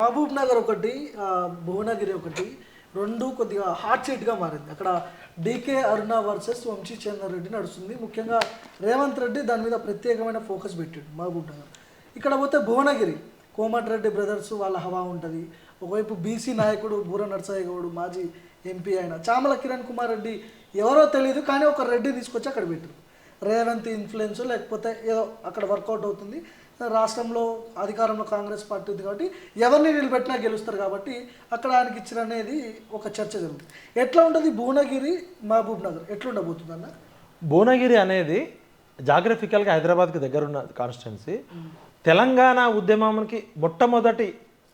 మహబూబ్ నగర్ ఒకటి, భువనగిరి ఒకటి, రెండు కొద్దిగా హాట్ సీట్గా మారింది. అక్కడ డీకే అరుణ వర్సెస్ వంశీ చందర్ రెడ్డి నడుస్తుంది. ముఖ్యంగా రేవంత్ రెడ్డి దాని మీద ప్రత్యేకమైన ఫోకస్ పెట్టాడు మహబూబ్ నగర్. ఇక్కడ పోతే భువనగిరి కోమటిరెడ్డి బ్రదర్స్ వాళ్ళ హవా ఉంటుంది. ఒకవైపు బీసీ నాయకుడు బూర నర్సయ్య గౌడ్, మాజీ ఎంపీ అయిన చామల కిరణ్ కుమార్ రెడ్డి ఎవరో తెలియదు, కానీ ఒక రెడ్డి తీసుకొచ్చి అక్కడ పెట్టారు. రేవంత్ ఇన్ఫ్లుయెన్స్ లేకపోతే ఏదో అక్కడ వర్కౌట్ అవుతుంది. రాష్ట్రంలో అధికారంలో కాంగ్రెస్ పార్టీ ఉంది కాబట్టి ఎవరిని నిలబెట్టినా గెలుస్తారు కాబట్టి అక్కడ ఆయనకి ఇచ్చిన అనేది ఒక చర్చ జరుగుతుంది. ఎట్లా ఉంటుంది భువనగిరి మహబూబ్ నగర్ ఎట్లా ఉండబోతుంది అన్న? భువనగిరి అనేది జాగ్రఫికల్గా హైదరాబాద్కి దగ్గరున్న కాన్స్టిట్యున్సీ. తెలంగాణ ఉద్యమానికి మొట్టమొదటి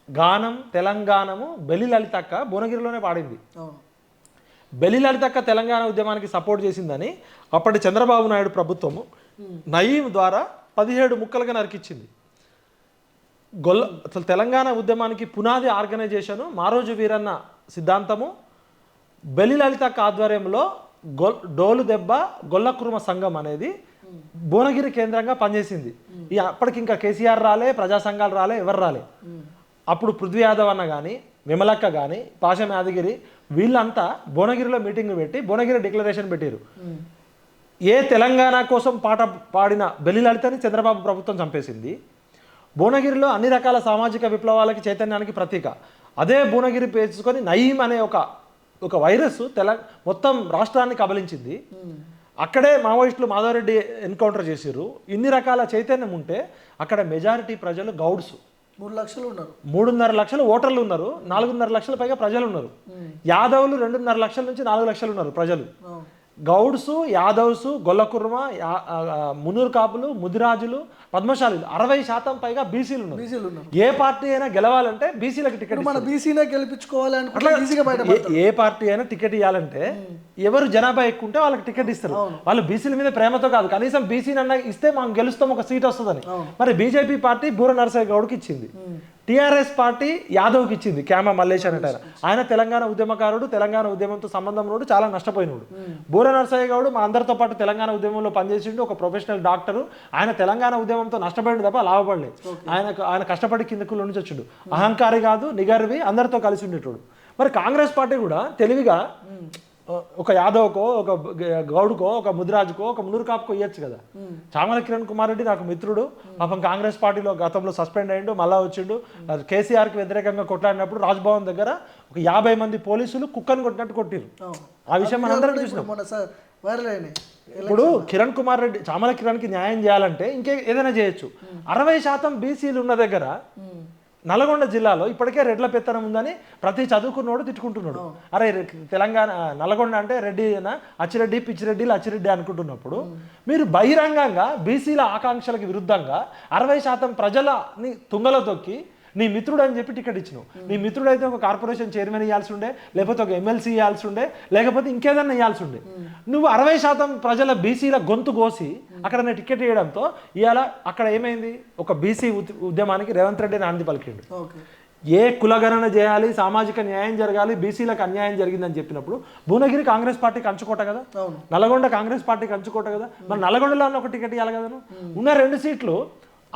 గానం తెలంగాణము బెలి లలితక్క భువనగిరిలోనే పాడింది. బెలి లలితక్క తెలంగాణ ఉద్యమానికి సపోర్ట్ చేసిందని అప్పటి చంద్రబాబు నాయుడు ప్రభుత్వము నయీం ద్వారా 17 ముక్కలుగా నరికిచ్చింది. అసలు తెలంగాణ ఉద్యమానికి పునాది ఆర్గనైజేషను మారోజు వీరన్న సిద్ధాంతము బెలి లలితక్క ఆధ్వర్యంలో డోలు దెబ్బ గొల్లకుర్మ సంఘం అనేది భువనగిరి కేంద్రంగా పనిచేసింది. అప్పటికి ఇంకా కేసీఆర్ రాలే, ప్రజా సంఘాలు రాలే, ఎవరు రాలే. అప్పుడు పృథ్వీ యాదవ్ అన్న కానీ, విమలక్క కానీ, పాషం యాదగిరి వీళ్ళంతా భువనగిరిలో మీటింగ్ పెట్టి భువనగిరి డిక్లరేషన్ పెట్టారు. ఏ తెలంగాణ కోసం పాట పాడిన బెలి లలితని చంద్రబాబు ప్రభుత్వం చంపేసింది. భువనగిరిలో అన్ని రకాల సామాజిక విప్లవాలకి చైతన్యానికి ప్రతీక. అదే భువనగిరి పేర్చుకొని నయీం అనే ఒక వైరస్ మొత్తం రాష్ట్రాన్ని కబలించింది. అక్కడే మావోయిస్టులు మాధవరెడ్డి ఎన్కౌంటర్ చేసిర్రు. ఇన్ని రకాల చైతన్యం ఉంటే అక్కడ మెజారిటీ ప్రజలు గౌడ్స్ 3 లక్షలు ఉన్నారు, 3.5 లక్షలు ఓటర్లు ఉన్నారు, 4.5 లక్షల పైగా ప్రజలు ఉన్నారు. యాదవులు 2.5 లక్షల నుంచి 4 లక్షలు ఉన్నారు ప్రజలు. గౌడ్స్, యాదవ్స్, గొల్లకుర్మ, మునూరు కాపులు, ముదిరాజులు, పద్మశాలీలు 60% పైగా బీసీలు ఉన్నారు. ఏ పార్టీ అయినా గెలవాలంటే బీసీలకు టికెట్, మన బీసీనే గెలిపించుకోవాలి ఏ పార్టీ అయినా టికెట్ ఇవ్వాలంటే ఎవరు జనాభా ఎక్కువ ఉంటే వాళ్ళకి టికెట్ ఇస్తారు. వాళ్ళు బీసీల మీద ప్రేమతో కాదు, కనీసం బీసీని అన్న ఇస్తే మనం గెలుస్తాం, ఒక సీట్ వస్తుందని. మరి బీజేపీ పార్టీ బూర నరసయ్య గౌడ్కి ఇచ్చింది, టీఆర్ఎస్ పార్టీ యాదవ్కి ఇచ్చింది. క్యామ మల్లేష్ అనేట ఆయన తెలంగాణ ఉద్యమకారుడు, తెలంగాణ ఉద్యమంతో సంబంధం ఉన్నాడు, చాలా నష్టపోయినాడు. బూర నరసయ్య గౌడ్ మా అందరితో పాటు తెలంగాణ ఉద్యమంలో పనిచేసిండు, ఒక ప్రొఫెషనల్ డాక్టరు. ఆయన తెలంగాణ ఉద్యమంతో నష్టపోయింది తప్ప లాభపడలేదు. ఆయన కష్టపడి కిందకుల నుంచి వచ్చాడు. అహంకారి కాదు, నిగర్వి, అందరితో కలిసి ఉండేటోడు. మరి కాంగ్రెస్ పార్టీ కూడా తెలివిగా ఒక యాదవ్కో, ఒక గౌడ్కో, ఒక ముదిరాజుకో, ఒక మునూరు కాపుకో ఇవ్వచ్చు కదా. చామల కిరణ్ కుమార్ రెడ్డి నాకు మిత్రుడు, పాపం కాంగ్రెస్ పార్టీలో గతంలో సస్పెండ్ అయ్యిండు, మళ్ళా వచ్చిండు. కేసీఆర్కి వ్యతిరేకంగా కొట్లాడినప్పుడు రాజ్భవన్ దగ్గర ఒక 50 మంది పోలీసులు కుక్కను కొట్టినట్టు కొట్టిరు. ఆ విషయం మనందరం చూసినాం. ఇప్పుడు కిరణ్ కుమార్ రెడ్డి, చామల కిరణ్కి న్యాయం చేయాలంటే ఏదైనా చేయొచ్చు. 60% బీసీలు ఉన్న దగ్గర నల్గొండ జిల్లాలో ఇప్పటికే రెడ్ల పెత్తనం ఉందని ప్రతి చదువుకున్నోడు తిట్టుకుంటున్నాడు. అరే తెలంగాణ నల్గొండ అంటే రెడ్డి అచ్చిరెడ్డి, పిచ్చిరెడ్డిలు, అచ్చిరెడ్డి అనుకుంటున్నప్పుడు మీరు బహిరంగంగా బీసీల ఆకాంక్షలకు విరుద్ధంగా 60% ప్రజలని తుంగలో తొక్కి నీ మిత్రుడు అని చెప్పి టికెట్ ఇచ్చినావు. నీ మిత్రుడు అయితే ఒక కార్పొరేషన్ చైర్మన్ ఇవ్వాల్సి ఉండే, లేకపోతే ఒక ఎమ్మెల్సీ ఇవ్వాల్సి ఉండే, లేకపోతే ఇంకేదన్నా ఇవ్వాల్సి ఉండే. నువ్వు 60% ప్రజల బీసీల గొంతు కోసి అక్కడ నేను టికెట్ ఇవ్వడంతో ఇవాళ అక్కడ ఏమైంది, ఒక బీసీ ఉద్యమానికి రేవంత్ రెడ్డి నాంది పలికిండు. ఏ కులగణన చేయాలి, సామాజిక న్యాయం జరగాలి, బీసీలకు అన్యాయం జరిగిందని చెప్పినప్పుడు భువనగిరి కాంగ్రెస్ పార్టీకి అంచుకోట కదా, నల్గొండ కాంగ్రెస్ పార్టీకి అంచుకోట కదా. మరి నల్గొండలో ఒక టికెట్ ఇవ్వాలి కదా. ఉన్న 2 సీట్లు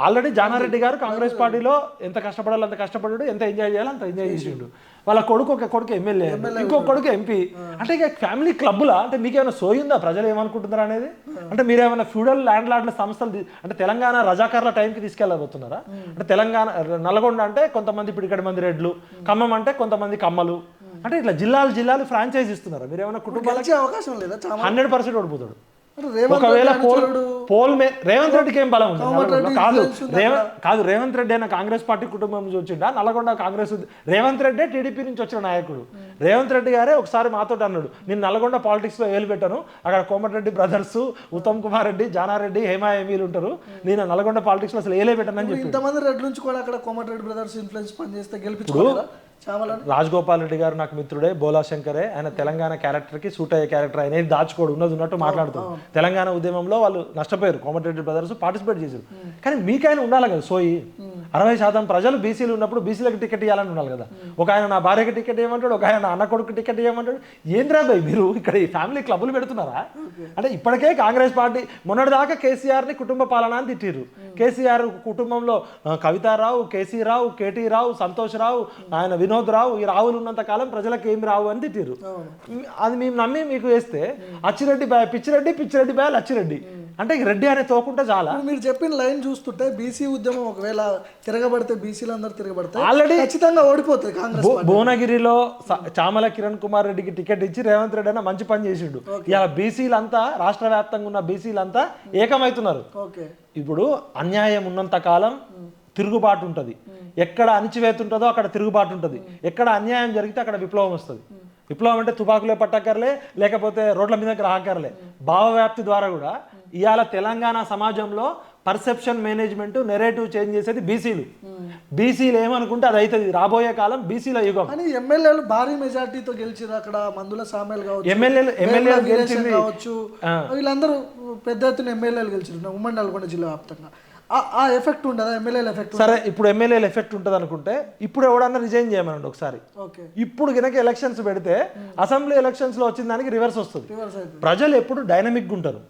ఆల్రెడీ జానారెడ్డి గారు కాంగ్రెస్ పార్టీలో ఎంత కష్టపడాలి అంత కష్టపడ్డాడు, ఎంత ఎంజాయ్ చేయాలి అంత ఎంజాయ్ చేసిండు. వాళ్ళ ఒక కొడుకు ఎమ్మెల్యే, ఇంకొక కొడుకు ఎంపీ. అంటే ఇక ఫ్యామిలీ క్లబ్లా అంటే మీకేమైనా సోయిందా, ప్రజలు ఏమనుకుంటున్నారు అనేది? అంటే మీరేమైనా ఫ్యూడల్ ల్యాండ్ లార్డ్ల సంస్థలు అంటే తెలంగాణ రజాకార్ల టైంకి తీసుకెళ్ళబోతున్నారా? అంటే తెలంగాణ నల్గొండ అంటే కొంతమంది పిడికడి మంది రెడ్లు, ఖమ్మం అంటే కొంతమంది కమ్మలు, అంటే ఇట్లా జిల్లాలు ఫ్రాంచైజ్ ఇస్తున్నారు. మీరేమైనా కుటుంబాలకి అవకాశం లేదా? 100% ఓడిపోతాడు. ఒకవేళ పోల్ రేవంత్ రెడ్డికి ఏం బలం ఉంది? కాదు రేవంత్ రెడ్డి అయినా కాంగ్రెస్ పార్టీ కుటుంబం నుంచి వచ్చిండా? నల్గొండ కాంగ్రెస్ రేవంత్ రెడ్డి టీడీపీ నుంచి వచ్చిన నాయకుడు. రేవంత్ రెడ్డి గారే ఒకసారి మాతో అన్నాడు, నేను నల్గొండ పాలిటిక్స్ లో వేలు పెట్టాను, అక్కడ కోమటిరెడ్డి బ్రదర్స్, ఉత్తమ్ కుమార్ రెడ్డి, జానారెడ్డి, హేమా ఎంఈలు ఉంటారు, నేను నల్గొండ పాలిటిక్స్ లో అసలు ఏలే పెట్టాను అని చెప్పి. ఇంతమంది రెడ్ల నుంచి కూడా అక్కడ కోమటిరెడ్డి బ్రదర్స్ ఇన్ఫ్లుయెన్స్ పనిచేస్తే గెలిపించుకోవాలా? చామలని రాజగోపాల్ రెడ్డి గారు నాకు మిత్రుడే, బోలా శంకరే, ఆయన తెలంగాణ క్యారెక్టర్కి సూట్ అయ్యే క్యారెక్టర్, ఆయన దాచుకోడు, ఉన్నది ఉన్నట్టు మాట్లాడుతాడు. తెలంగాణ ఉద్యమంలో వాళ్ళు నష్టపోయారు, కోమటిరెడ్డి బ్రదర్స్ పార్టిసిపేట్ చేశారు. కానీ మీకైనా ఉండాలి కదా సోయి. 60% ప్రజలు బీసీలు ఉన్నప్పుడు బీసీలకు టికెట్ ఇవ్వాలని ఉండాలి కదా. ఒక ఆయన నా భార్యకి టికెట్ ఇవ్వమంటాడు, ఒక ఆయన అన్న కొడుకు టికెట్ ఇవ్వమంటాడు. ఏంద్రా భయ్ మీరు ఇక్కడ ఈ ఫ్యామిలీ క్లబ్లు పెడుతున్నారా? అంటే ఇప్పటికే కాంగ్రెస్ పార్టీ మొన్నటిదాకా కేసీఆర్ని కుటుంబ పాలన అని తిట్టిర్రు. కేసీఆర్ కుటుంబంలో కవితారావు, కేసీ రావు, కేటీ రావు, సంతోష్ రావు, ఆయన వినోద్ రావు, ఈ రావులు ఉన్నంత కాలం ప్రజలకు ఏమి రావు అని తిట్టిర్రు. అది మేము నమ్మి మీకు వేస్తే అచ్చిరెడ్డి బాయ్ పిచ్చిరెడ్డి, పిచ్చిరెడ్డి బాయ్ అచ్చిరెడ్డి, అంటే రెడ్డి అనే తోకుంటే చాలా. మీరు చెప్పిన లైన్ చూస్తుంటే బీసీ ఉద్యమం ఒకవేళ తిరగబడితే బీసీలు అందరూ తిరగబడితే ఆల్రెడీ ఖచ్చితంగా ఓడిపోతుంది కాంగ్రెస్. భువనగిరిలో చామల కిరణ్ కుమార్ రెడ్డికి టికెట్ ఇచ్చి రేవంత్ రెడ్డి అయినా మంచి పని చేసిండు. ఇలా బీసీలంతా రాష్ట్ర వ్యాప్తంగా ఉన్న బీసీలంతా ఏకమవుతున్నారు. ఇప్పుడు అన్యాయం ఉన్నంత కాలం తిరుగుబాటు ఉంటుంది. ఎక్కడ అణిచివేత ఉంటుందో అక్కడ తిరుగుబాటు ఉంటుంది. ఎక్కడ అన్యాయం జరిగితే అక్కడ విప్లవం వస్తుంది. విప్లవం అంటే తుపాకులే పట్టక్కర్లే, లేకపోతే రోడ్ల మీదకి రాకర్లే, భావవ్యాప్తి ద్వారా కూడా. ఇవాళ తెలంగాణ సమాజంలో పర్సెప్షన్ మేనేజ్మెంట్ నెరేటివ్ చేంజ్ చేసేది బీసీలు. బీసీలు ఏమనుకుంటే అది అవుతుంది. రాబోయే కాలం బీసీల యుగం. కానీ ఎమ్మెల్యేలు భారీ మెజార్టీతో గెలిచారు. అక్కడ మందుల సామెల్ కావచ్చు, ఎమ్మెల్యేలు గెలిచింది కావచ్చు, వీళ్ళందరూ పెద్ద ఎత్తున ఎమ్మెల్యేలు గెలిచారు ఉమ్మడి నల్గొండ జిల్లా వ్యాప్తంగా. ఆ ఎఫెక్ట్ ఉండదా ఎమ్మెల్యేల ఎఫెక్ట్? సరే, ఇప్పుడు ఎమ్మెల్యేల ఎఫెక్ట్ ఉంటుంది అనుకుంటే ఇప్పుడు ఎవడన్నా రిజైన్ చేయమనండి ఒకసారి. ఇప్పుడు కనుక ఎలక్షన్స్ పెడితే అసెంబ్లీ ఎలక్షన్స్ లో వచ్చిన దానికి రివర్స్ వస్తుంది. ప్రజలు ఎప్పుడు డైనమిక్గా ఉంటారు.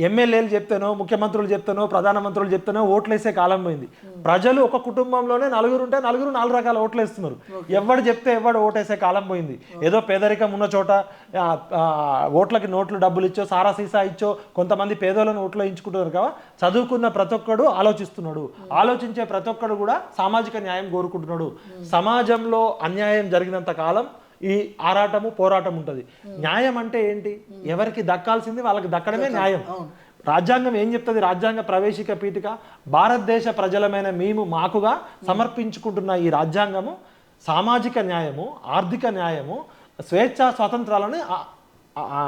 ఎమ్మెల్యేలు చెప్తానో, ముఖ్యమంత్రులు చెప్తానో, ప్రధానమంత్రులు చెప్తానో ఓట్లు వేసే కాలం పోయింది. ప్రజలు ఒక కుటుంబంలోనే నలుగురు ఉంటే నలుగురు 4 రకాల ఓట్లు వేస్తున్నారు. ఎవడు చెప్తే ఎవడు ఓటేసే కాలం పోయింది. ఏదో పేదరికం ఉన్న చోట ఓట్లకి నోట్లు డబ్బులు ఇచ్చో, సారా సీసా ఇచ్చో కొంతమంది పేదోళ్ళని ఓట్లు వేయించుకుంటున్నారు కదా. చదువుకున్న ప్రతి ఒక్కడు ఆలోచిస్తున్నాడు. ఆలోచించే ప్రతి ఒక్కడు కూడా సామాజిక న్యాయం కోరుకుంటున్నాడు. సమాజంలో అన్యాయం జరిగినంత కాలం ఈ ఆరాటము పోరాటం ఉంటుంది. న్యాయం అంటే ఏంటి? ఎవరికి దక్కాల్సింది వాళ్ళకి దక్కడమే న్యాయం. రాజ్యాంగం ఏం చెప్తుంది? రాజ్యాంగ ప్రవేశిక పీఠిక భారతదేశ ప్రజలమైన మేము మాకుగా సమర్పించుకుంటున్న ఈ రాజ్యాంగము సామాజిక న్యాయము, ఆర్థిక న్యాయము, స్వేచ్ఛ స్వాతంత్రాలను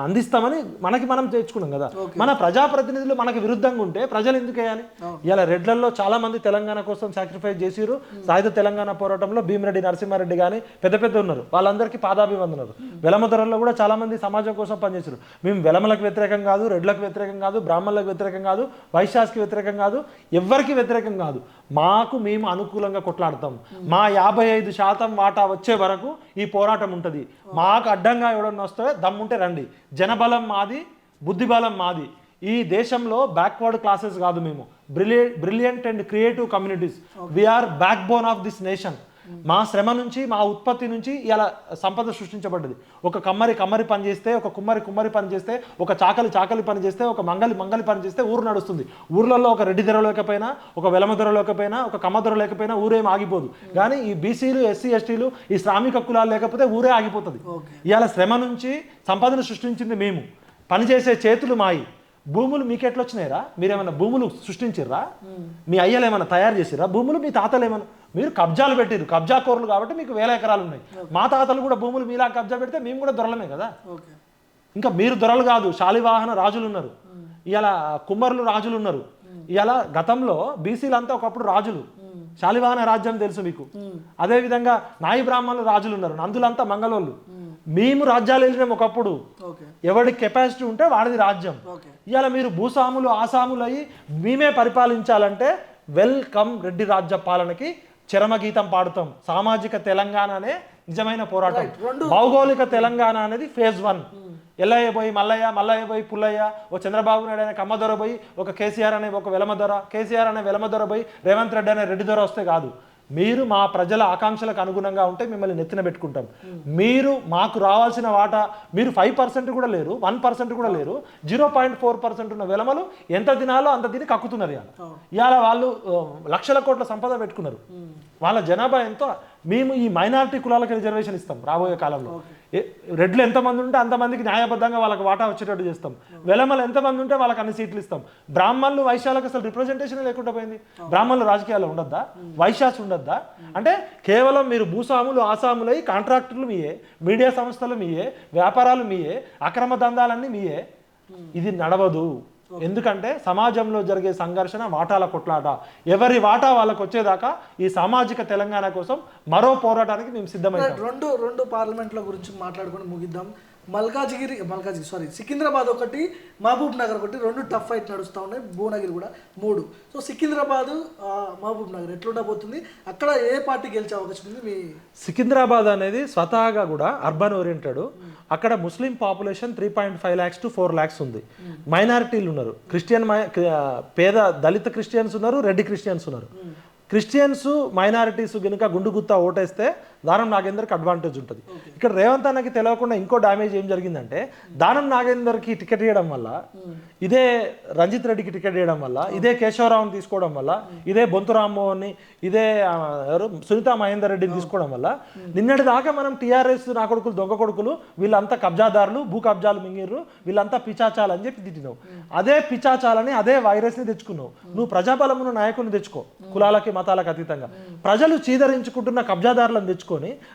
అందిస్తామని మనకి మనం తెచ్చుకున్నాం కదా. మన ప్రజాప్రతినిధులు మనకి విరుద్ధంగా ఉంటే ప్రజలు ఎందుకు వేయాలి? ఇలా రెడ్లలో చాలా మంది తెలంగాణ కోసం సాక్రిఫైస్ చేసిరు. సాయుధ తెలంగాణ పోరాటంలో భీమిరెడ్డి నరసింహారెడ్డి కానీ పెద్ద ఉన్నారు. వాళ్ళందరికీ పాదాభివందనాలు. వెలమధరల్లో కూడా చాలా మంది సమాజం కోసం పనిచేసారు. మేము వెలమలకు వ్యతిరేకం కాదు, రెడ్లకు వ్యతిరేకం కాదు, బ్రాహ్మణులకు వ్యతిరేకం కాదు, వైశ్యాస్కి వ్యతిరేకం కాదు, ఎవ్వరికి వ్యతిరేకం కాదు. మాకు మేము అనుకూలంగా కొట్లాడతాం. మా 55% వాటా వచ్చే వరకు ఈ పోరాటం ఉంటుంది. మాకు అడ్డంగా ఎవడన్నా వస్తే దమ్ముంటే రండి. జనబలం మాది, బుద్ధిబలం మాది. ఈ దేశంలో బ్యాక్వర్డ్ క్లాసెస్ కాదు మేము, brilliant and creative communities. We are backbone of this nation. మా శ్రమ నుంచి, మా ఉత్పత్తి నుంచి ఇలా సంపద సృష్టించబడ్డది. ఒక కమ్మరి పని చేస్తే, ఒక కుమ్మరి పని చేస్తే, ఒక చాకలి పని చేస్తే, ఒక మంగలి పని చేస్తే ఊరు నడుస్తుంది. ఊర్లలో ఒక రెడ్డి ధర లేకపోయినా, ఒక వెలమ ధర లేకపోయినా, ఒక కమ్మ ధర లేకపోయినా ఊరేం ఆగిపోదు. కానీ ఈ బీసీలు, ఎస్సీ ఎస్టీలు, ఈ శ్రామిక కులాలు లేకపోతే ఊరే ఆగిపోతుంది. ఇవాళ శ్రమ నుంచి సంపదను సృష్టించింది మేము, పనిచేసే చేతులు మాయి. భూములు మీకెట్లా వచ్చినాయిరా? మీరేమన్నా భూములు సృష్టించిర్రా? మీ అయ్యలు ఏమన్నా తయారు చేసిర్రా భూములు? మీ తాతలు ఏమన్నా? మీరు కబ్జాలు పెట్టిరు, కబ్జా కోర్లు కాబట్టి మీకు 1000 ఎకరాలు ఉన్నాయి. మా తాతలు కూడా భూములు మీలా కబ్జా పెడితే మేము కూడా దొరలమే కదా. ఇంకా మీరు దొరలు కాదు, శాలివాహన రాజులు ఉన్నారు, ఇలా కుమ్మరులు రాజులు ఉన్నారు. ఇలా గతంలో బీసీలంతా ఒకప్పుడు రాజులు. శాలివాహన రాజ్యం తెలుసు మీకు. అదేవిధంగా నాయి బ్రాహ్మణులు రాజులు ఉన్నారు, నందులంతా మంగళోళ్ళు. మేము రాజ్యాలు వెళ్ళినాం ఒకప్పుడు. ఎవడి కెపాసిటీ ఉంటే వాడిది రాజ్యం. ఇవాళ మీరు భూస్వాములు, ఆసాములు అయ్యి మేమే పరిపాలించాలంటే వెల్కమ్ రెడ్డి రాజ్య పాలనకి చరమగీతం పాడుతాం. సామాజిక తెలంగాణ అనే నిజమైన పోరాటం. భౌగోళిక తెలంగాణ అనేది ఫేజ్ 1. ఎల్లయ్య పోయి మల్లయ్య పోయి పుల్లయ్య, ఓ చంద్రబాబు నాయుడు అనే కమ్మదొర పోయి, ఒక కేసీఆర్ అనే ఒక వెలమదొర, కేసీఆర్ అనే వెలమదొర పోయి రేవంత్ రెడ్డి అనే రెడ్డి దొర వస్తే కాదు. మీరు మా ప్రజల ఆకాంక్షలకు అనుగుణంగా ఉంటే మిమ్మల్ని నెత్తిన పెట్టుకుంటాం. మీరు మాకు రావాల్సిన వాటా, మీరు 5% కూడా లేరు, 1% కూడా లేరు, 0.4% ఉన్న వెలమలు ఎంత తినాలో అంత తిని కక్కుతున్నారు. ఇవాళ వాళ్ళు లక్షల కోట్ల సంపద పెట్టుకున్నారు. వాళ్ళ జనాభా ఎంతో. మేము ఈ మైనారిటీ కులాలకు రిజర్వేషన్ ఇస్తాం రాబోయే కాలంలో. రెడ్లు ఎంతమంది ఉంటే అంతమందికి న్యాయబద్ధంగా వాళ్ళకి వాటా వచ్చేటట్టు చేస్తాం. వెలమలు ఎంతమంది ఉంటే వాళ్ళకి అన్ని సీట్లు ఇస్తాం. బ్రాహ్మణులు, వైశ్యాలకు అసలు రిప్రజెంటేషన్ లేకుండా పోయింది. బ్రాహ్మణులు రాజకీయాల్లో ఉండద్దా? వైశ్యాస్ ఉండద్దా? అంటే కేవలం మీరు భూస్వాములు, ఆసాములై కాంట్రాక్టర్లు మీయే, మీడియా సంస్థలు మీయే, వ్యాపారాలు మీయే, అక్రమ దందాలన్నీ మీయే. ఇది నడవదు. ఎందుకంటే సమాజంలో జరిగే సంఘర్షణ వాటాల కొట్లాట, ఎవరి వాటా వాళ్ళకు వచ్చేదాకా ఈ సామాజిక తెలంగాణ కోసం మరో పోరాటానికి మేము సిద్ధమైనాం. రెండు పార్లమెంట్ల గురించి మాట్లాడుకొని ముగిద్దాం. సికింద్రాబాద్ ఒకటి, మహబూబ్ నగర్ ఒకటి, రెండు టఫ్ ఫైట్ నడుస్తూ ఉన్నాయి. భువనగిరి కూడా 3. సో సికింద్రాబాద్ మహబూబ్ నగర్ ఎట్లుండబోతుంది, అక్కడ ఏ పార్టీ గెలిచే అవకాశం ఉంది? మీ సికింద్రాబాద్ అనేది స్వతహాగా కూడా అర్బన్ ఓరియంటెడ్. అక్కడ ముస్లిం పాపులేషన్ 3.5 lakhs to 4 lakhs ఉంది. మైనారిటీలు ఉన్నారు, పేద దళిత క్రిస్టియన్స్ ఉన్నారు, రెడ్డి క్రిస్టియన్స్ ఉన్నారు. క్రిస్టియన్స్ మైనారిటీస్ కనుక గుండు గుత్తా ఓటేస్తే దానం నాగేందర్కి అడ్వాంటేజ్ ఉంటుంది. ఇక్కడ రేవంత్ అన్నకి తెలియకుండా ఇంకో డ్యామేజ్ ఏం జరిగిందంటే, దానం నాగేందర్కి టికెట్ ఇవ్వడం వల్ల, ఇదే రంజిత్ రెడ్డికి టికెట్ ఇవ్వడం వల్ల, ఇదే కేశవరావుని తీసుకోవడం వల్ల, ఇదే బొంతు రామ్మోహన్ని, ఇదే సునీతా మహేందర్ రెడ్డిని తీసుకోవడం వల్ల నిన్నటి దాకా మనం టీఆర్ఎస్ నా కొడుకులు దొంగ కొడుకులు, వీళ్ళంతా కబ్జాదారులు, భూ కబ్జాలు మింగిర్రు, వీళ్ళంతా పిచాచాలు అని చెప్పి తిట్టినావు. అదే పిచాచాలని, అదే వైరస్ని తెచ్చుకున్నావు. నువ్వు ప్రజాబలమును నాయకుని తెచ్చుకో, కులాలకి మతాలకు అతీతంగా. ప్రజలు చీదరించుకుంటున్న కబ్జాదారులను తెచ్చుకొని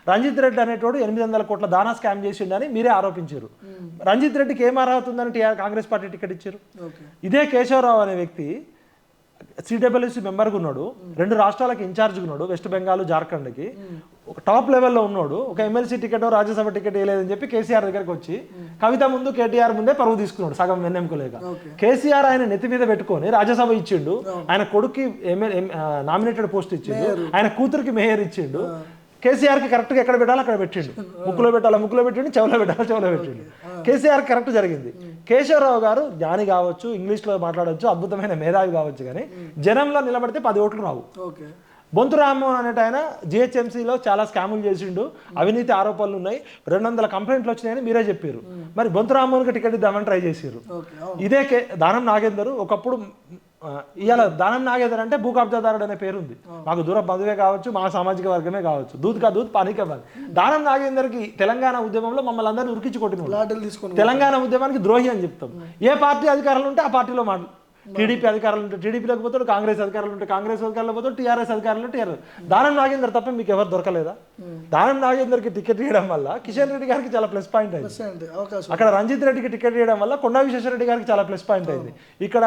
రంజిత్ రెడ్డి అనేటోడు 800 కోట్ల దానా స్కామ్ చేసిండని మీరే ఆరోపించారు. రంజిత్ రెడ్డికి ఏం అర్హత ఉందని కాంగ్రెస్ పార్టీ టికెట్ ఇచ్చారు. ఇదే కేశవరావు అనే వ్యక్తి సిడబ్ల్యూసీ మెంబర్గా ఉన్నాడు, 2 రాష్ట్రాలకు ఇన్ఛార్జ్గా ఉన్నాడు, వెస్ట్ బెంగాల్ జార్ఖండ్కి. ఒక టాప్ లెవెల్లో ఉన్నాడు. ఒక ఎమ్మెల్సీ టికెట్ రాజ్యసభ టికెట్ వేయలేదని చెప్పి కేసీఆర్ దగ్గరికి వచ్చి కవిత ముందు కేటీఆర్ ముందే పరువు తీసుకున్నాడు సగం వెన్నెంకలేక. కేసీఆర్ ఆయన నెత్తి మీద పెట్టుకొని రాజ్యసభ ఇచ్చిండు, ఆయన కొడుక్కి నామినేటెడ్ పోస్ట్ ఇచ్చిండు, ఆయన కూతురికి మేయర్ ఇచ్చిండు. కేసీఆర్కి కరెక్ట్గా ఎక్కడ పెట్టాలో అక్కడ పెట్టిండు. ముక్కులో పెట్టాలో ముక్కులో పెట్టిండు, చెవులో పెట్టాలో చెవులో పెట్టిండు. కేసీఆర్ కరెక్ట్ జరిగింది. కేశవరావు గారు జ్ఞాని కావచ్చు, ఇంగ్లీష్లో మాట్లాడవచ్చు, అద్భుతమైన మేధావి కావచ్చు, కానీ జనంలో నిలబడితే 10 ఓట్లు రావు. బొంతు రామ్మోహన్ అనేట ఆయన జిహెచ్ఎంసీలో చాలా స్కాములు చేసిండు, అవినీతి ఆరోపణలు ఉన్నాయి, 200 కంప్లైంట్లు వచ్చినాయని మీరే చెప్పారు. మరి బొంతు రామ్మోహన్కి టికెట్ ఇద్దామని ట్రై చేసారు. ఇదే దానం నాగేందర్ ఒకప్పుడు, ఇవాళ దానం నాగేందర్ అంటే భూ కబ్జాదారుడు అనే పేరు ఉంది, మాకు దూర బంధువే కావచ్చు, మా సామాజిక వర్గమే కావచ్చు, దూద్ కా దూద్ పానీ కా పానీ. దానం నాగేందర్కి తెలంగాణ ఉద్యమంలో మమ్మల్ని అందరినీ ఉరికించి కొట్టిన తెలంగాణ ఉద్యమానికి ద్రోహి అని చెప్తాం. ఏ పార్టీ అధికారులు ఉంటే ఆ పార్టీలో టీడీపీ అధికారులు ఉంటే టీడీపీలోకి పోతాడు, కాంగ్రెస్ అధికారులు ఉంటే కాంగ్రెస్ అధికారులు పోతాడు, టీఆర్ఎస్ అధికారులు టీఆర్ఎస్. దానం నాగేందర్ తప్ప మీకు ఎవరు దొరకలేదా? దానం నాగేందర్కి టికెట్ ఇవ్వడం వల్ల కిషన్ రెడ్డి గారికి చాలా ప్లస్ పాయింట్ అయింది. అక్కడ రంజిత్ రెడ్డికి టికెట్ ఇవ్వడం వల్ల కొండా విశ్వేశ్వరరెడ్డి గారికి చాలా ప్లస్ పాయింట్ అయింది. ఇక్కడ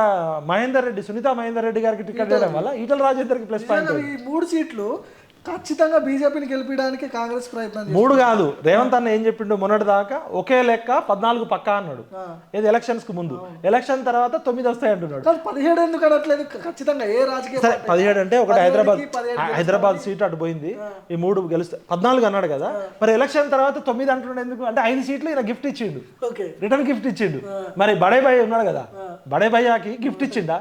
మహేందర్ రెడ్డి, సునీతా మహేందర్ రెడ్డి గారికి టికెట్ ఇవ్వడం వల్ల ఈటల రాజేందర్కి ప్లస్ పాయింట్. ఈ 3 సీట్లు ఖచ్చితంగా బీజేపీని గెలిపించడానికి కాంగ్రెస్ ప్రయత్నం. 3 కాదు, రేవంత్ అన్న ఏం చెప్పిండు మొన్నటి దాకా, ఒకే లెక్క 14 పక్కా అన్నాడు. ఏది ఎలక్షన్స్ కు ముందు, ఎలక్షన్ తర్వాత 9 వస్తాయి అంటున్నాడు. 17 ఎందుకు అనట్లేదు? ఖచ్చితంగా ఏ రాజకీయ 17 అంటే ఒకటి హైదరాబాద్ సీట్ అటు పోయింది, ఈ 3 గెలుస్తాయి. 14 అన్నాడు కదా, మరి ఎలక్షన్ తర్వాత 9 అంటున్నాడు ఎందుకు? అంటే 5 సీట్లు ఈయన గిఫ్ట్ ఇచ్చిండు, రిటర్న్ గిఫ్ట్ ఇచ్చిండు. మరి బడే భయ్య ఉన్నాడు కదా, బడే భయ్యాకి గిఫ్ట్ ఇచ్చిండా?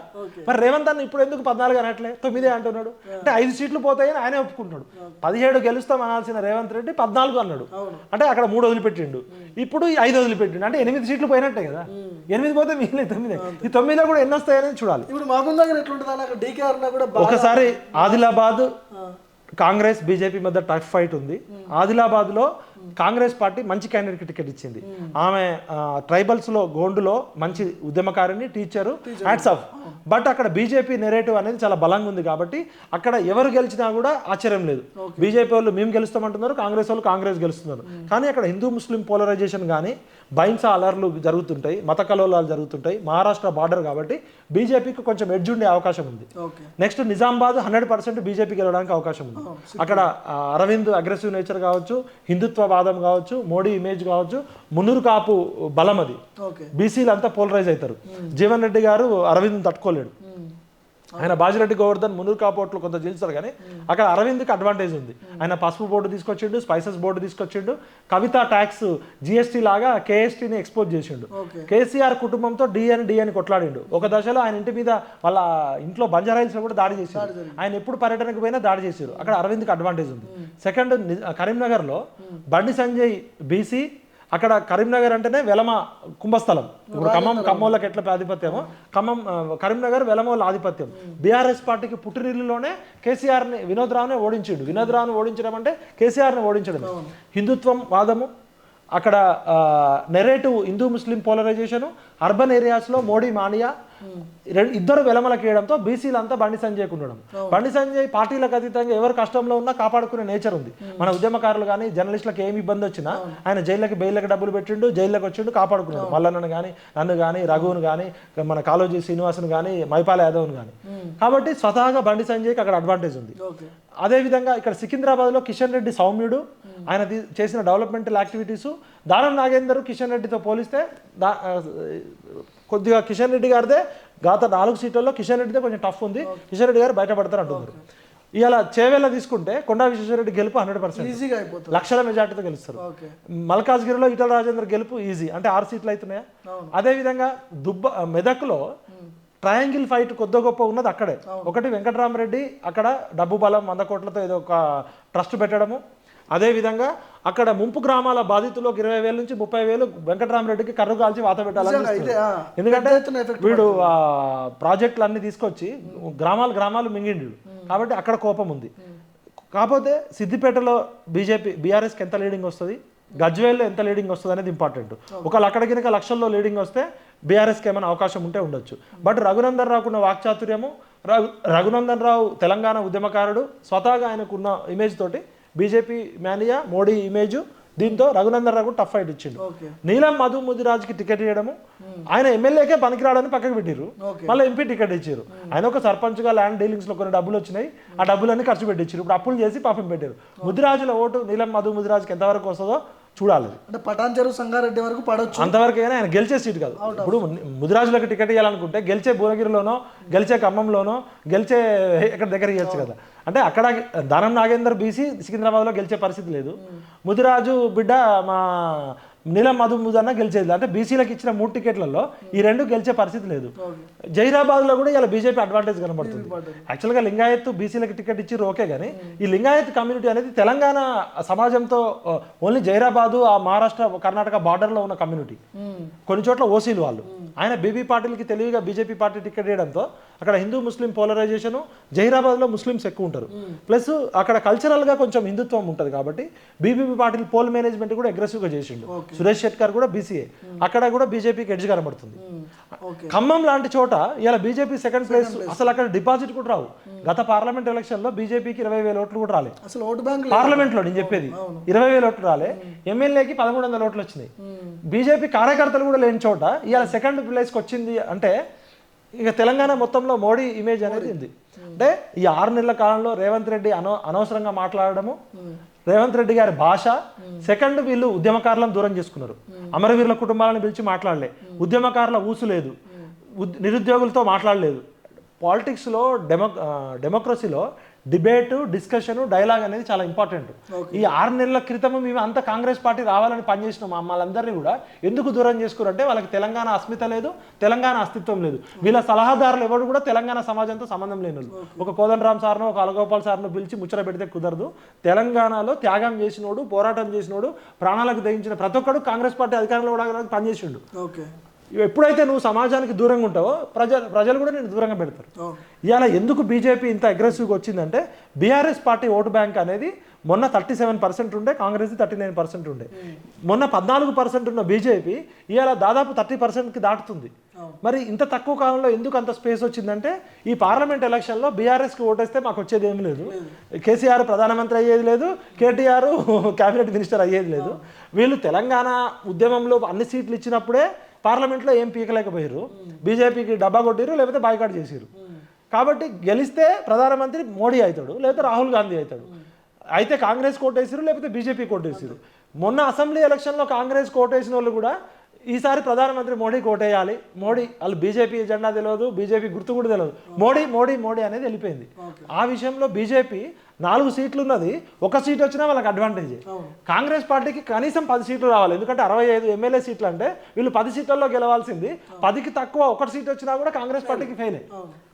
మరి రేవంత్ అన్న ఇప్పుడు ఎందుకు 14 అనట్లే, 9 అంటున్నాడు? అంటే 5 సీట్లు పోతాయని ఆయనే ఒప్పుకుంటున్నాడు. 17 గెలుస్తాం అనాల్సిన రేవంత్ రెడ్డి 14 అన్నాడు. అంటే అక్కడ 3 వదిలిపెట్టిండు, ఇప్పుడు 5 వదిలిపెట్టిండు. అంటే 8 సీట్లు పోయినట్టే కదా. 8 పోతే మిగిలిన 9. ఈ 9లో కూడా ఎన్ని వస్తాయని చూడాలి. ఇప్పుడు మహబూబ్ నగర్ ఎట్లుంటుంది? డీకే అరుణ కూడా ఒకసారి ఆదిలాబాద్ కాంగ్రెస్ బీజేపీ మధ్య టఫ్ ఫైట్ ఉంది. ఆదిలాబాద్లో కాంగ్రెస్ పార్టీ మంచి క్యాండిడేట్కి టికెట్ ఇచ్చింది. ఆమె ట్రైబల్స్లో గోండులో మంచి ఉద్యమకారిని, టీచరు, హ్యాట్స్ ఆఫ్. బట్ అక్కడ బీజేపీ నెరేటివ్ అనేది చాలా బలంగా ఉంది కాబట్టి అక్కడ ఎవరు గెలిచినా కూడా ఆశ్చర్యం లేదు. బీజేపీ వాళ్ళు మేము గెలుస్తామంటున్నారు, కాంగ్రెస్ వాళ్ళు కాంగ్రెస్ గెలుస్తున్నారు. కానీ అక్కడ హిందూ ముస్లిం పోలరైజేషన్ కానీ, బైన్సా అలర్లు జరుగుతుంటాయి, మత కలోలాలు జరుగుతుంటాయి. మహారాష్ట్ర బార్డర్ కాబట్టి బీజేపీకి కొంచెం ఎడ్జ్ ఉండే అవకాశం ఉంది. నెక్స్ట్ నిజామాబాద్ 100% బీజేపీకి వెళ్ళడానికి అవకాశం ఉంది. అక్కడ అరవింద్ అగ్రెసివ్ నేచర్ కావచ్చు, హిందుత్వ వాదం కావచ్చు, మోడీ ఇమేజ్ కావచ్చు, మున్నూరు కాపు బలం అది. బీసీలు అంతా పోలరైజ్ అవుతారు. జీవన్ రెడ్డి గారు అరవింద్ తట్టుకోలేడు. ఆయన బాజిరెడ్డి గోవర్ధన్ మున్నూరు కాపోట్లు కొంత గెలుస్తారు, కానీ అక్కడ అరవింద్కి అడ్వాంటేజ్ ఉంది. ఆయన పసుపు బోర్డు తీసుకొచ్చిండు, స్పైసెస్ బోర్డు తీసుకొచ్చిండు, కవిత ట్యాక్స్ జిఎస్టీ లాగా కేఎస్టీని ఎక్స్పోజ్ చేసిండు. కేసీఆర్ కుటుంబంతో డిఎన్ కొట్లాడిండు. ఒక దశలో ఆయన ఇంటి మీద వాళ్ళ ఇంట్లో బంజారాయిల్స్ కూడా దాడి చేశారు. ఆయన ఎప్పుడు పర్యటనకు పోయినా దాడి చేశారు. అక్కడ అరవింద్కి అడ్వాంటేజ్ ఉంది. సెకండ్, కరీంనగర్లో బండి సంజయ్ బీసీ, అక్కడ కరీంనగర్ అంటేనే వెలమ కుంభస్థలం. ఇప్పుడు ఖమ్మంలోకి ఎట్లా ఆధిపత్యమో కరీంనగర్ వెలమల ఆధిపత్యం. బీఆర్ఎస్ పార్టీకి పుట్టినిల్లులోనే కేసీఆర్ని వినోద్ రావునే ఓడించిండు. వినోద్ రావుని ఓడించడం అంటే కేసీఆర్ని ఓడించడం. హిందుత్వం వాదము, అక్కడ నెరేటివ్ హిందూ ముస్లిం పోలరైజేషన్, అర్బన్ ఏరియాస్లో మోడీ మానియా ఇద్దరు వెలమలకి వేయడంతో బీసీలంతా బండి సంజయ్కి ఉండడం. బండి సంజయ్ పార్టీలకు అతీతంగా ఎవరు కష్టంలో ఉన్నా కాపాడుకునే నేచర్ ఉంది. మన ఉద్యమకారులు కానీ జర్నలిస్టులకు ఏమి ఇబ్బంది వచ్చినా ఆయన బెయిల్కి డబ్బులు పెట్టిండు, జైల్లోకి వచ్చిండు, కాపాడుకున్నాడు. మల్లన్నను కానీ, నన్ను కానీ, రఘువును కానీ, మన కాళోజీ శ్రీనివాసును కానీ, మైపాల యాదవ్ను కానీ. కాబట్టి స్వతహాగా బండి సంజయ్కి అక్కడ అడ్వాంటేజ్ ఉంది. అదేవిధంగా ఇక్కడ సికింద్రాబాద్లో కిషన్ రెడ్డి సౌమ్యుడు, ఆయన చేసిన డెవలప్మెంటల్ యాక్టివిటీసు దానం నాగేందర్ కిషన్ రెడ్డితో పోలిస్తే కొద్దిగా కిషన్ రెడ్డి గారిదే గత 4 సీట్లలో కిషన్ రెడ్డిదే కొంచెం టఫ్ ఉంది. కిషన్ రెడ్డి గారు బయటపడతారు అంటున్నారు. ఇలా చేవేళ్ళ తీసుకుంటే కొండా విశ్వేశ్వరరెడ్డి గెలుపు 100% ఈజీగా అయిపోతుంది, లక్షల మెజార్టీతో గెలుస్తారు. మల్కాజ్గిరిలో ఈటల రాజేందర్ గెలుపు ఈజీ, అంటే 6 సీట్లు అవుతున్నాయా. అదేవిధంగా మెదక్లో ట్రయాంగిల్ ఫైట్ కొద్ది గొప్ప ఉన్నది అక్కడే. ఒకటి వెంకటరామరెడ్డి అక్కడ డబ్బు బలం 100 కోట్లతో ఏదో ఒక ట్రస్ట్ పెట్టడము. అదేవిధంగా అక్కడ ముంపు గ్రామాల బాధితులు 20,000 నుంచి 30,000 వెంకటరామరెడ్డికి కర్రు కాల్చి వాత పెట్టాలని. ఎందుకంటే వీడు ప్రాజెక్టులు అన్ని తీసుకొచ్చి గ్రామాలు మింగిండు కాబట్టి అక్కడ కోపం ఉంది. కాకపోతే సిద్దిపేటలో బీఆర్ఎస్కి ఎంత లీడింగ్ వస్తుంది, గజ్వేల్లో ఎంత లీడింగ్ వస్తుంది అనేది ఇంపార్టెంట్. ఒకవేళ అక్కడ కనుక లక్షల్లో లీడింగ్ వస్తే బీఆర్ఎస్కి ఏమైనా అవకాశం ఉంటే ఉండొచ్చు. బట్ రఘునందన్ రావుకున్న వాక్చాతుర్యము, రఘునందన్ రావు తెలంగాణ ఉద్యమకారుడు, స్వతహాగా ఆయనకున్న ఇమేజ్ తోటి బీజేపీ మేనియా, మోడీ ఇమేజ్, దీంతో రఘునందన్ రావు టఫ్ ఫైట్ ఇచ్చిండు. నీలం మధు ముదిరాజ్కి టికెట్ ఇవ్వడము, ఆయన ఎమ్మెల్యేకే పనికిరాడని పక్కకు పెట్టిరు, మళ్ళీ ఎంపీ టికెట్ ఇచ్చారు. ఆయన ఒక సర్పంచ్గా ల్యాండ్ డీలింగ్స్లో కొన్ని డబ్బులు వచ్చినాయి, ఆ డబ్బులన్నీ ఖర్చు పెట్టించారు. ఇప్పుడు అప్పులు చేసి పాపం పెట్టారు. ముదిరాజుల ఓటు నీలం మధు ముదిరాజ్కి ఎంతవరకు వస్తుందో చూడాలి. అంటే పటాన్ చెరువు సంగారెడ్డి వరకు పడవచ్చు, అంతవరకు అయినా ఆయన గెలిచే సీట్ కాదు. ఇప్పుడు ముదిరాజులకు టికెట్ ఇవ్వాలనుకుంటే గెలిచే భువనగిరిలోనో, గెలిచే ఖమ్మంలోనో, గెలిచే ఎక్కడ దగ్గర ఇవ్వచ్చు కదా. అంటే అక్కడ దానం నాగేందర్ బీసీ సికింద్రాబాద్లో గెలిచే పరిస్థితి లేదు. ముదిరాజు బిడ్డ మా నీలం మధు ముదన్న గెలిచేది. అంటే బీసీలకు ఇచ్చిన 3 టికెట్లలో ఈ 2 గెలిచే పరిస్థితి లేదు. జహీరాబాద్లో కూడా ఇలా బీజేపీ అడ్వాంటేజ్ కనబడుతుంది. యాక్చువల్గా లింగాయత్ బీసీలకు టికెట్ ఇచ్చి ఓకే, కానీ ఈ లింగాయత్ కమ్యూనిటీ అనేది తెలంగాణ సమాజంతో ఓన్లీ జహీరాబాదు, ఆ మహారాష్ట్ర కర్ణాటక బార్డర్లో ఉన్న కమ్యూనిటీ. కొన్ని చోట్ల ఓసీలు వాళ్ళు. ఆయన బీబీ పార్టీలకి తెలివిగా బీజేపీ పార్టీ టికెట్ ఇవ్వడంతో అక్కడ హిందూ ముస్లిం పోలరైజేషన్, జహీరాబాద్లో ముస్లిమ్స్ ఎక్కువ ఉంటారు, ప్లస్ అక్కడ కల్చరల్గా కొంచెం హిందుత్వం ఉంటుంది కాబట్టి బీబీపీ పార్టీలు పోల్ మేనేజ్మెంట్ కూడా అగ్రెసివ్గా చేసిండు. సురేష్ శెట్కర్ కూడా బీసీఏ, అక్కడ కూడా బీజేపీకి ఎడ్జ్ కనబడుతుంది. ఖమ్మం లాంటి చోట ఇలా బీజేపీ సెకండ్ ప్లేస్, అసలు అక్కడ డిపాజిట్ కూడా రావు. గత పార్లమెంట్ ఎలక్షన్లో బీజేపీకి 20,000 ఓట్లు కూడా రాలే. అసలు ఓటు బ్యాంక్ పార్లమెంట్లో నేను చెప్పేది 20,000 ఓట్లు రాలే, ఎమ్మెల్యేకి 1,300 ఓట్లు వచ్చినాయి. బీజేపీ కార్యకర్తలు కూడా లేని చోట ఇలా సెకండ్ ప్లేస్కి వచ్చింది అంటే ఇక తెలంగాణ మొత్తంలో మోడీ ఇమేజ్ అనేది ఉంది. అంటే ఈ 6 నెలల కాలంలో రేవంత్ రెడ్డి అనవసరంగా మాట్లాడడము, రేవంత్ రెడ్డి గారి భాష, సెకండ్ వీళ్ళు ఉద్యమకారులను దూరం చేసుకున్నారు. అమరవీరుల కుటుంబాలను పిలిచి మాట్లాడలే, ఉద్యమకారుల ఊసు లేదు, నిరుద్యోగులతో మాట్లాడలేదు. పాలిటిక్స్లో డెమోక్రసీలో డిబేట్, డిస్కషన్, డైలాగ్ అనేది చాలా ఇంపార్టెంట్. ఈ 6 నెలల క్రితం మేము అంతా కాంగ్రెస్ పార్టీ రావాలని పనిచేసిన మమ్మల్ందరినీ కూడా ఎందుకు దూరం చేసుకున్నారంటే వాళ్ళకి తెలంగాణ అస్మిత లేదు, తెలంగాణ అస్తిత్వం లేదు. వీళ్ళ సలహాదారులు ఎవరు కూడా తెలంగాణ సమాజంతో సంబంధం లేని వాళ్ళు. ఒక కోదండరామ్ సార్ను, ఒక అలగోపాల్ సార్ను పిలిచి ముచ్చట పెడితే కుదరదు. తెలంగాణలో త్యాగం చేసినోడు, పోరాటం చేసినోడు, ప్రాణాలకు దయించిన ప్రతి ఒక్కడు కాంగ్రెస్ పార్టీ అధికారంలో కూడా పనిచేసిండు. ఎప్పుడైతే నువ్వు సమాజానికి దూరంగా ఉంటావో ప్రజలు కూడా నేను దూరంగా పెడతారు. ఇవాళ ఎందుకు బీజేపీ ఇంత అగ్రెసివ్గా వచ్చిందంటే బీఆర్ఎస్ పార్టీ ఓటు బ్యాంక్ అనేది మొన్న 37% ఉండే, కాంగ్రెస్ 39% ఉండే. మొన్న 14% ఉన్న బీజేపీ ఇవాళ దాదాపు 30%కి దాటుతుంది. మరి ఇంత తక్కువ కాలంలో ఎందుకు అంత స్పేస్ వచ్చిందంటే ఈ పార్లమెంట్ ఎలక్షన్లో బీఆర్ఎస్కి ఓటేస్తే మాకు వచ్చేది ఏమి లేదు, కేసీఆర్ ప్రధానమంత్రి అయ్యేది లేదు, కేటీఆర్ క్యాబినెట్ మినిస్టర్ అయ్యేది లేదు. వీళ్ళు తెలంగాణ ఉద్యమంలో అన్ని సీట్లు ఇచ్చినప్పుడే పార్లమెంట్లో ఏం పీకలేకపోయారు, బీజేపీకి డబ్బా కొట్టిరు, లేకపోతే బాయ్కాట్ చేసిరు. కాబట్టి గెలిస్తే ప్రధానమంత్రి మోడీ అవుతాడు, లేకపోతే రాహుల్ గాంధీ అవుతాడు. అయితే కాంగ్రెస్ కోటేసారు, లేకపోతే బీజేపీ కోటేసారు. మొన్న అసెంబ్లీ ఎలక్షన్లో కాంగ్రెస్ కోటేసిన వాళ్ళు కూడా ఈసారి ప్రధానమంత్రి మోడీ కోటేయాలి, మోడీ వాళ్ళు బీజేపీ జెండా తెలియదు, బీజేపీ గుర్తు కూడా తెలియదు, మోడీ మోడీ మోడీ అనేది వెళ్ళిపోయింది. ఆ విషయంలో బీజేపీ 4 సీట్లు ఉన్నది, 1 సీట్ వచ్చినా వాళ్ళకి అడ్వాంటేజ్. కాంగ్రెస్ పార్టీకి కనీసం 10 సీట్లు రావాలి, ఎందుకంటే 65 ఎమ్మెల్యే సీట్లు అంటే వీళ్ళు 10 సీట్లలో గెలవాల్సింది. 10కి తక్కువ 1 సీట్ వచ్చినా కూడా కాంగ్రెస్ పార్టీకి ఫెయిల్.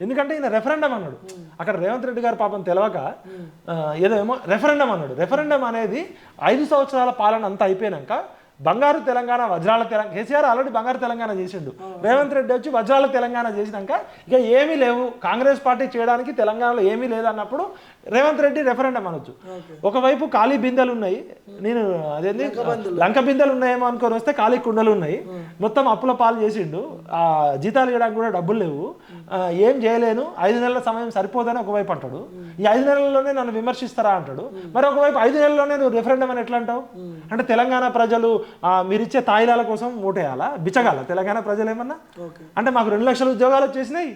ఎందుకంటే ఈయన రెఫరెండం అన్నాడు. అక్కడ రేవంత్ రెడ్డి గారు పాపం తెలవక ఏదో ఏమో రెఫరెండం అన్నాడు. రెఫరెండం అనేది 5 సంవత్సరాల పాలన అంతా అయిపోయినాక బంగారు తెలంగాణ వజ్రాల తెలంగాణ, కేసీఆర్ ఆల్రెడీ బంగారు తెలంగాణ చేసిండు, రేవంత్ రెడ్డి వచ్చి వజ్రాల తెలంగాణ చేసినాక ఇక ఏమీ లేవు, కాంగ్రెస్ పార్టీ చేయడానికి తెలంగాణలో ఏమీ లేదన్నప్పుడు రేవంత్ రెడ్డి రెఫరెండం అనొచ్చు. ఒకవైపు ఖాళీ బిందెలు ఉన్నాయి, నేను అదేంటి లంక బిందెలు ఉన్నాయేమో అనుకొని వస్తే ఖాళీ కుండలు ఉన్నాయి, మొత్తం అప్పుల పాలు చేసిండు, జీతాలు ఇవ్వడానికి కూడా డబ్బులు లేవు, ఏం చేయలేను, 5 నెలల సమయం సరిపోదని ఒకవైపు అంటాడు, ఈ 5 నెలల్లోనే నన్ను విమర్శిస్తారా అంటాడు. మరి ఒకవైపు 5 నెలల్లోనే నువ్వు రెఫరెండం అని ఎట్లా అంటావు? అంటే తెలంగాణ ప్రజలు మీరిచ్చే తాయిలాల కోసం ఓటేయాలా, బిచ్చగాల తెలంగాణ ప్రజలు ఏమన్నా? అంటే మాకు 2 లక్షల ఉద్యోగాలు వచ్చేసినాయి,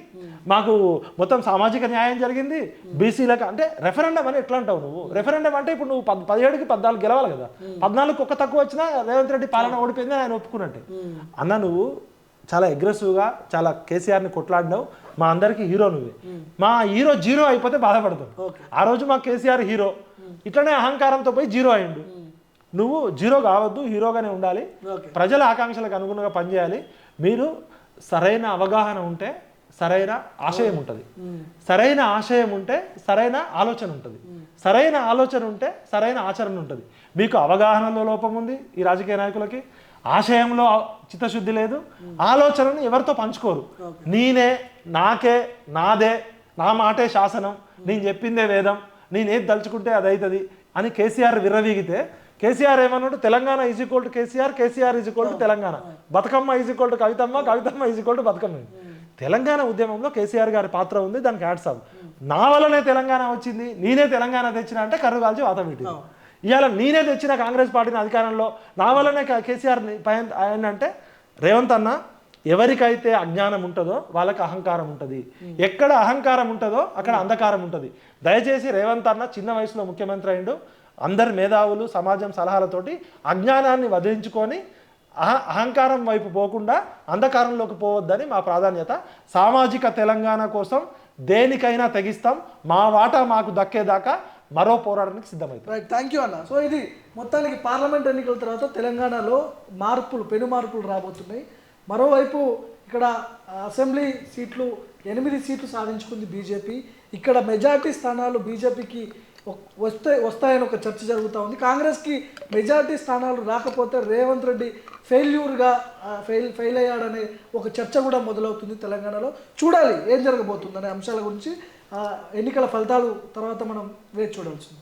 మాకు మొత్తం సామాజిక న్యాయం జరిగింది, బీసీలకు అంటే రెఫరెండం అని ఎట్లా అంటావు నువ్వు? రెఫరెండం అంటే ఇప్పుడు నువ్వు 17కి 14 గెలవాలి కదా, 14కు ఒక్క తక్కువ వచ్చినా రేవంత్ రెడ్డి పాలన ఓడిపోయింది ఆయన ఒప్పుకున్నట్టే. అన్న నువ్వు చాలా అగ్రెసివ్గా చాలా కేసీఆర్ని కొట్లాడినావు, మా అందరికి హీరో నువ్వే, మా హీరో జీరో అయిపోతే బాధపడతాం. ఆ రోజు మా కేసీఆర్ హీరో, ఇట్లనే అహంకారంతో పోయి జీరో అయిండు. నువ్వు జీరో కావద్దు, హీరోగానే ఉండాలి, ప్రజల ఆకాంక్షలకు అనుగుణంగా పనిచేయాలి. మీరు సరైన అవగాహన ఉంటే సరైన ఆశయం ఉంటుంది, సరైన ఆశయం ఉంటే సరైన ఆలోచన ఉంటుంది, సరైన ఆలోచన ఉంటే సరైన ఆచరణ ఉంటుంది. మీకు అవగాహనలో లోపం ఉంది ఈ రాజకీయ నాయకులకి, ఆశయంలో చిత్తశుద్ధి లేదు, ఆలోచనను ఎవరితో పంచుకోరు. నేనే, నాకే, నాదే, నా మాటే శాసనం, నేను చెప్పిందే వేదం, నేనేది దలుచుకుంటే అది అవుతుంది అని కేసీఆర్ విర్రవీగితే, కేసీఆర్ ఏమన్నాడు? Telangana is equal to KCR, KCR is equal to Telangana, Bathukamma is equal to Kavithamma, Kavithamma is equal to Bathukamma. Telangana ఉద్యమంలో కేసీఆర్ గారి పాత్ర ఉంది, దానికి హ్యాట్స్ ఆఫ్. నా వల్లనే తెలంగాణ వచ్చింది, నేనే తెలంగాణ తెచ్చిన అంటే కర్రు కాల్చి వాత పెట్టింది. ఇవాళ నేనే తెచ్చిన కాంగ్రెస్ పార్టీని అధికారంలో, నా వల్లనే కేసీఆర్ అంటే రేవంత్ అన్న, ఎవరికైతే అజ్ఞానం ఉంటుందో వాళ్ళకి అహంకారం ఉంటుంది, ఎక్కడ అహంకారం ఉంటుందో అక్కడ అంధకారం ఉంటుంది. దయచేసి రేవంత్ అన్న చిన్న వయసులో ముఖ్యమంత్రి అయిండు, అందరి మేధావులు సమాజం సలహాలతోటి అజ్ఞానాన్ని వదిలించుకొని అహంకారం వైపు పోకుండా అంధకారంలోకి పోవద్దని మా ప్రాధాన్యత. సామాజిక తెలంగాణ కోసం దేనికైనా తెగిస్తాం, మా వాటా మాకు దక్కేదాకా మరో పోరాటానికి సిద్ధమవుతుంది. రైట్, థ్యాంక్ యూ అన్న. సో ఇది మొత్తానికి పార్లమెంట్ ఎన్నికల తర్వాత తెలంగాణలో పెను మార్పులు రాబోతున్నాయి. మరోవైపు ఇక్కడ అసెంబ్లీ సీట్లు 8 సీట్లు సాధించుకుంది బీజేపీ. ఇక్కడ మెజార్టీ స్థానాలు బీజేపీకి వస్తాయని ఒక చర్చ జరుగుతూ ఉంది. కాంగ్రెస్కి మెజార్టీ స్థానాలు రాకపోతే రేవంత్ రెడ్డి ఫెయిల్ అయ్యాడనే ఒక చర్చ కూడా మొదలవుతుంది తెలంగాణలో. చూడాలి ఏం జరగబోతుందనే అంశాల గురించి ఎన్నికల ఫలితాలు తర్వాత మనం వేచి చూడాల్సింది.